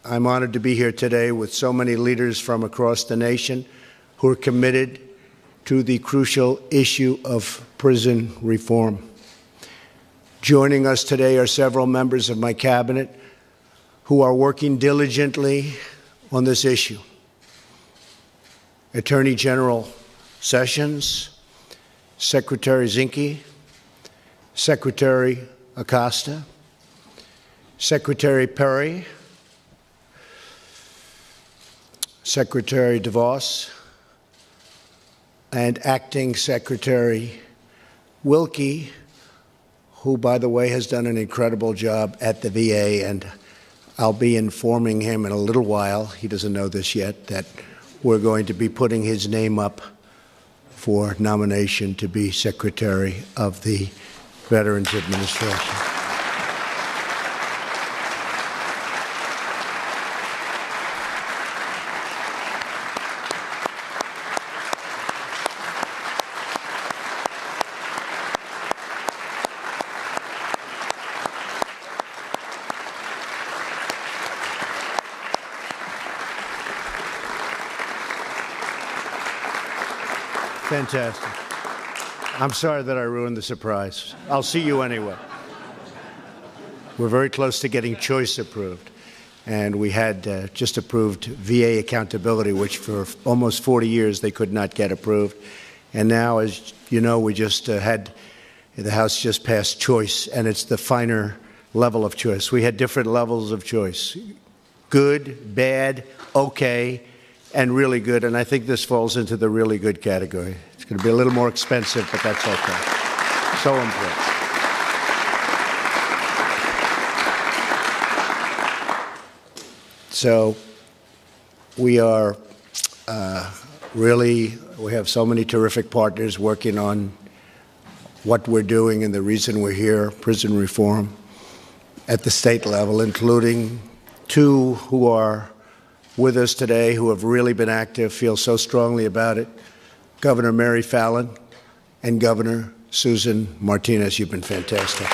I'm honored to be here today with so many leaders from across the nation who are committed to the crucial issue of prison reform. Joining us today are several members of my cabinet who are working diligently on this issue. Attorney General Sessions, Secretary Zinke, Secretary Acosta, Secretary Perry, Secretary DeVos, and Acting Secretary Wilkie, who, by the way, has done an incredible job at the VA, and I'll be informing him in a little while, he doesn't know this yet, that we're going to be putting his name up for nomination to be Secretary of the Veterans Administration. Fantastic. I'm sorry that I ruined the surprise. I'll see you anyway. We're very close to getting choice approved. And we had just approved VA accountability, which for almost 40 years they could not get approved. And now, as you know, we just had the House just passed choice, and it's the finer level of choice. We had different levels of choice: good, bad, okay, and really good, and I think this falls into the really good category. It's going to be a little more expensive, but that's okay. So important. So we are we have so many terrific partners working on what we're doing and the reason we're here, prison reform, at the state level, including two who are with us today who have really been active, feel so strongly about it: Governor Mary Fallin and Governor Susan Martinez. You've been fantastic.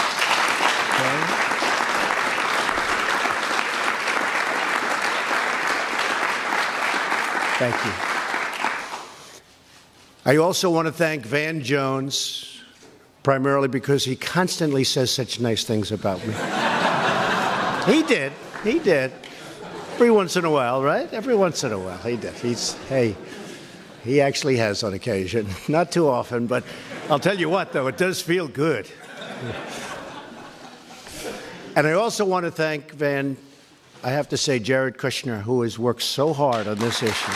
Thank you. I also want to thank Van Jones, primarily because he constantly says such nice things about me. He did. Every once in a while, right? Every once in a while, he did. He actually has on occasion. Not too often, but I'll tell you what, though, it does feel good. And I also want to thank I have to say, Jared Kushner, who has worked so hard on this issue.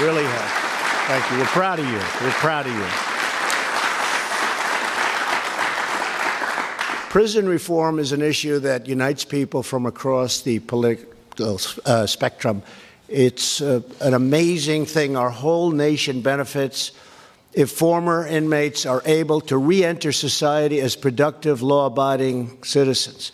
Really has. Thank you. We're proud of you. We're proud of you. Prison reform is an issue that unites people from across the political spectrum. It's an amazing thing. Our whole nation benefits if former inmates are able to re-enter society as productive, law-abiding citizens.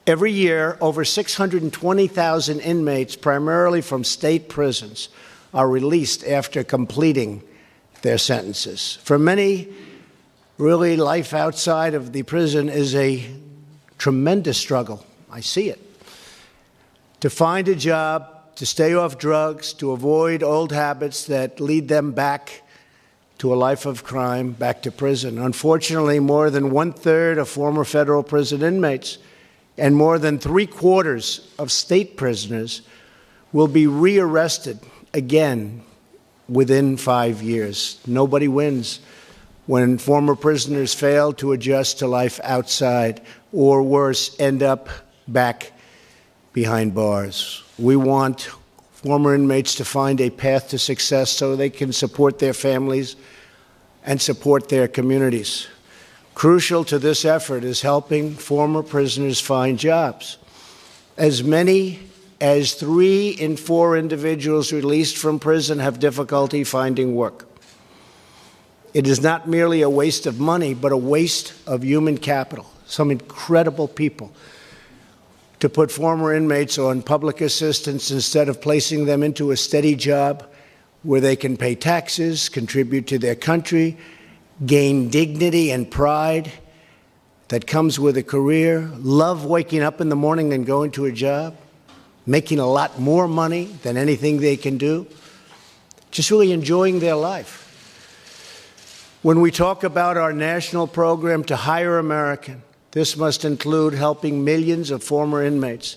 Every year, over 620,000 inmates, primarily from state prisons, are released after completing their sentences. For many, really, life outside of the prison is a tremendous struggle. I see it. To find a job, to stay off drugs, to avoid old habits that lead them back to a life of crime, back to prison. Unfortunately, more than 1/3 of former federal prison inmates and more than 3/4 of state prisoners will be rearrested again within 5 years. Nobody wins when former prisoners fail to adjust to life outside, or worse, end up back behind bars. We want former inmates to find a path to success so they can support their families and support their communities. Crucial to this effort is helping former prisoners find jobs. As many as 3 in 4 individuals released from prison have difficulty finding work. It is not merely a waste of money, but a waste of human capital. Some incredible people to put former inmates on public assistance instead of placing them into a steady job where they can pay taxes, contribute to their country, gain dignity and pride. that comes with a career, love waking up in the morning and going to a job, making a lot more money than anything they can do, just really enjoying their life. When we talk about our national program to hire American, this must include helping millions of former inmates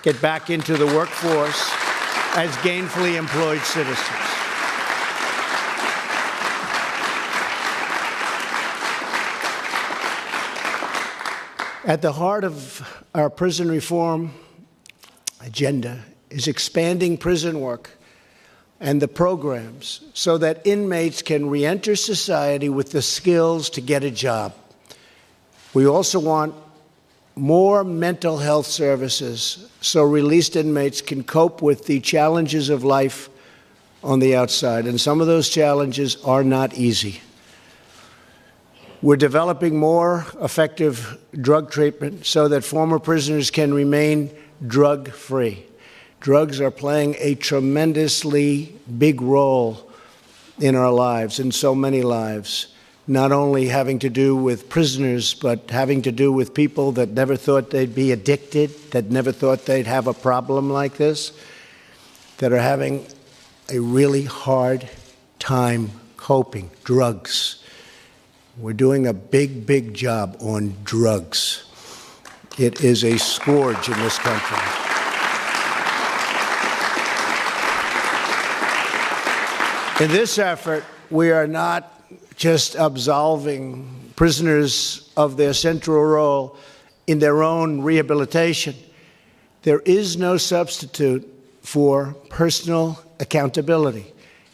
get back into the workforce as gainfully employed citizens. At the heart of our prison reform agenda is expanding prison work and the programs so that inmates can reenter society with the skills to get a job. We also want more mental health services so released inmates can cope with the challenges of life on the outside. And some of those challenges are not easy. We're developing more effective drug treatment so that former prisoners can remain drug-free. Drugs are playing a tremendously big role in our lives, in so many lives, not only having to do with prisoners, but having to do with people that never thought they'd be addicted, that never thought they'd have a problem like this, that are having a really hard time coping. Drugs. We're doing a big, big job on drugs. It is a scourge in this country. In this effort, we are not just absolving prisoners of their central role in their own rehabilitation. There is no substitute for personal accountability.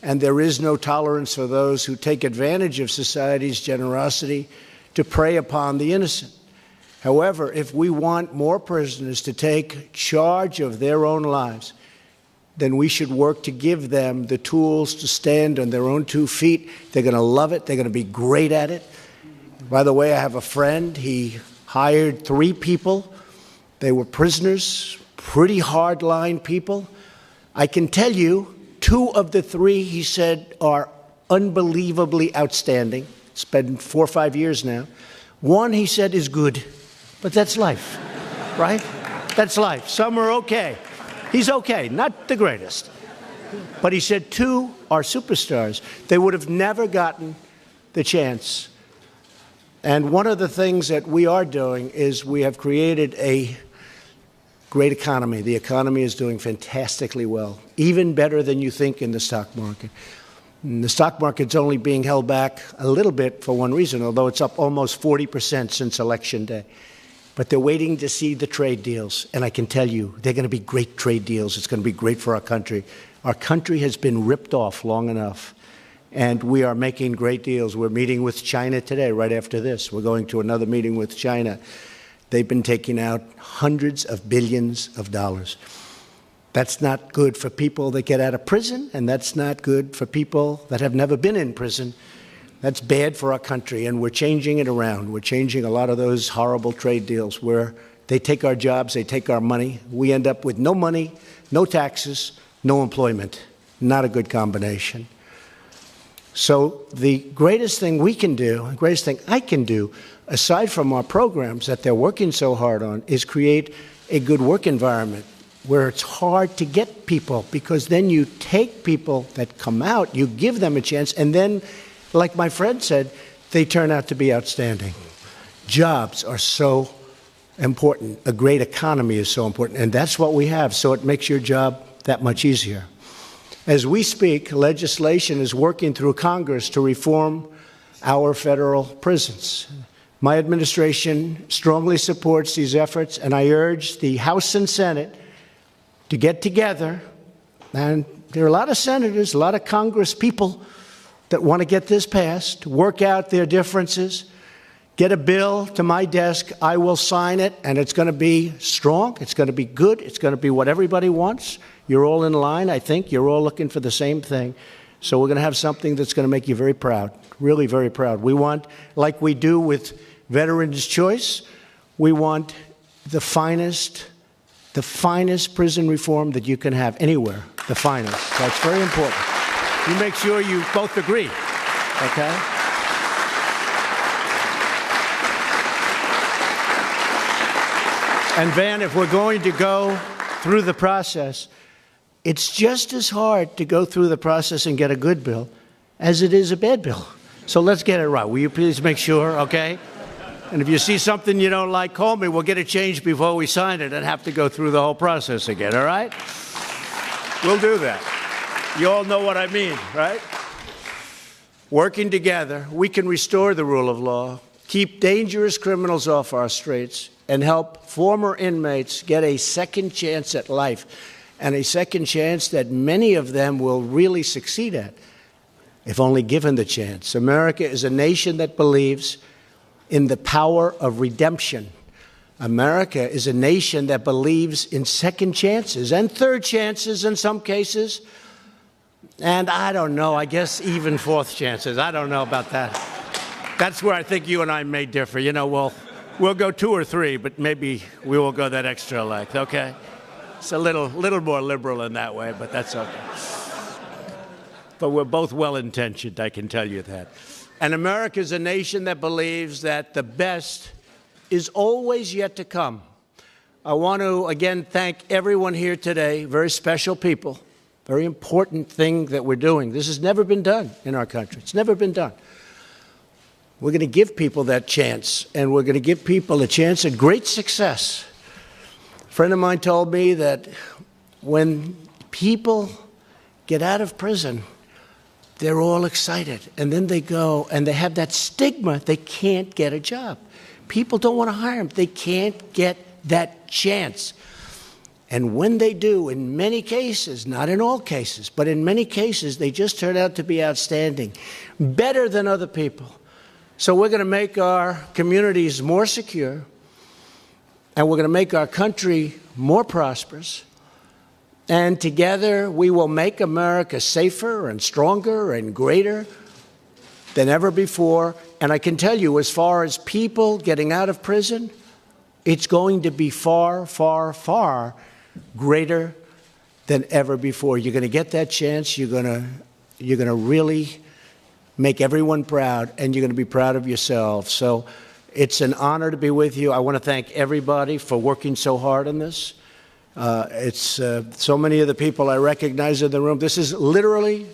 And there is no tolerance for those who take advantage of society's generosity to prey upon the innocent. However, if we want more prisoners to take charge of their own lives, then we should work to give them the tools to stand on their own 2 feet. They're going to love it. They're going to be great at it. By the way, I have a friend. He hired 3 people. They were prisoners, pretty hard-line people. I can tell you, 2 of the 3, he said, are unbelievably outstanding. It's been 4 or 5 years now. 1, he said, is good. But that's life, right? That's life. Some are okay. He's okay, not the greatest. But he said 2 are superstars. They would have never gotten the chance. And one of the things that we are doing is we have created a great economy. The economy is doing fantastically well, even better than you think in the stock market. And the stock market's only being held back a little bit for one reason, although it's up almost 40% since Election Day. But they're waiting to see the trade deals. And I can tell you, they're going to be great trade deals. It's going to be great for our country. Our country has been ripped off long enough, and we are making great deals. We're meeting with China today, right after this. We're going to another meeting with China. They've been taking out hundreds of billions of dollars. That's not good for people that get out of prison, and that's not good for people that have never been in prison. That's bad for our country, and we're changing it around. We're changing a lot of those horrible trade deals where they take our jobs, they take our money. We end up with no money, no taxes, no employment. Not a good combination. So the greatest thing we can do, the greatest thing I can do, aside from our programs that they're working so hard on, is create a good work environment where it's hard to get people, because then you take people that come out, you give them a chance, and then, like my friend said, they turn out to be outstanding. Jobs are so important. A great economy is so important, and that's what we have, so it makes your job that much easier. As we speak, legislation is working through Congress to reform our federal prisons. My administration strongly supports these efforts, and I urge the House and Senate to get together. And there are a lot of senators, a lot of Congress people that want to get this passed, work out their differences, get a bill to my desk. I will sign it, and it's going to be strong. It's going to be good. It's going to be what everybody wants. You're all in line, I think. You're all looking for the same thing. So we're going to have something that's going to make you very proud, really very proud. We want, like we do with Veterans' Choice, we want the finest prison reform that you can have anywhere, the finest. That's very important. You make sure you both agree, okay? And Van, if we're going to go through the process, it's just as hard to go through the process and get a good bill as it is a bad bill. So let's get it right. Will you please make sure, okay? And if you see something you don't like, call me. We'll get it changed before we sign it and have to go through the whole process again, all right? We'll do that. You all know what I mean, right? Working together, we can restore the rule of law, keep dangerous criminals off our streets, and help former inmates get a second chance at life, and a second chance that many of them will really succeed at, if only given the chance. America is a nation that believes in the power of redemption. America is a nation that believes in second chances and third chances in some cases, and I don't know, I guess even fourth chances. I don't know about that. That's where I think you and I may differ. You know, we'll go 2 or 3, but maybe we will go that extra length, okay? It's a little more liberal in that way, but that's okay. But we're both well-intentioned, I can tell you that. And America is a nation that believes that the best is always yet to come. I want to, again, thank everyone here today, very special people, very important thing that we're doing. This has never been done in our country. It's never been done. We're going to give people that chance, and we're going to give people a chance at great success. A friend of mine told me that when people get out of prison, they're all excited, and then they go and they have that stigma. They can't get a job. People don't want to hire them. They can't get that chance. And when they do, in many cases, not in all cases, but in many cases, they just turn out to be outstanding, better than other people. So we're going to make our communities more secure, and we're going to make our country more prosperous. And together, we will make America safer and stronger and greater than ever before. And I can tell you, as far as people getting out of prison, it's going to be far, far, far greater than ever before. You're going to get that chance. You're going to really make everyone proud, and you're going to be proud of yourself. So it's an honor to be with you. I want to thank everybody for working so hard on this. So many of the people I recognize in the room. This is literally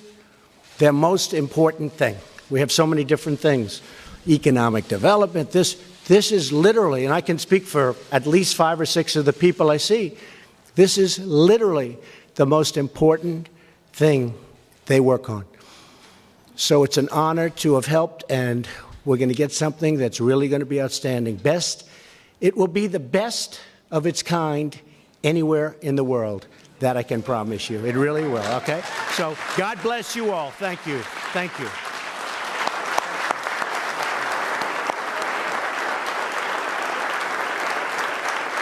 their most important thing. We have so many different things. Economic development. This is literally, and I can speak for at least 5 or 6 of the people I see, this is literally the most important thing they work on. So it's an honor to have helped, and we're going to get something that's really going to be outstanding. It will be the best of its kind anywhere in the world. That I can promise you. It really will, okay? So God bless you all. Thank you. Thank you.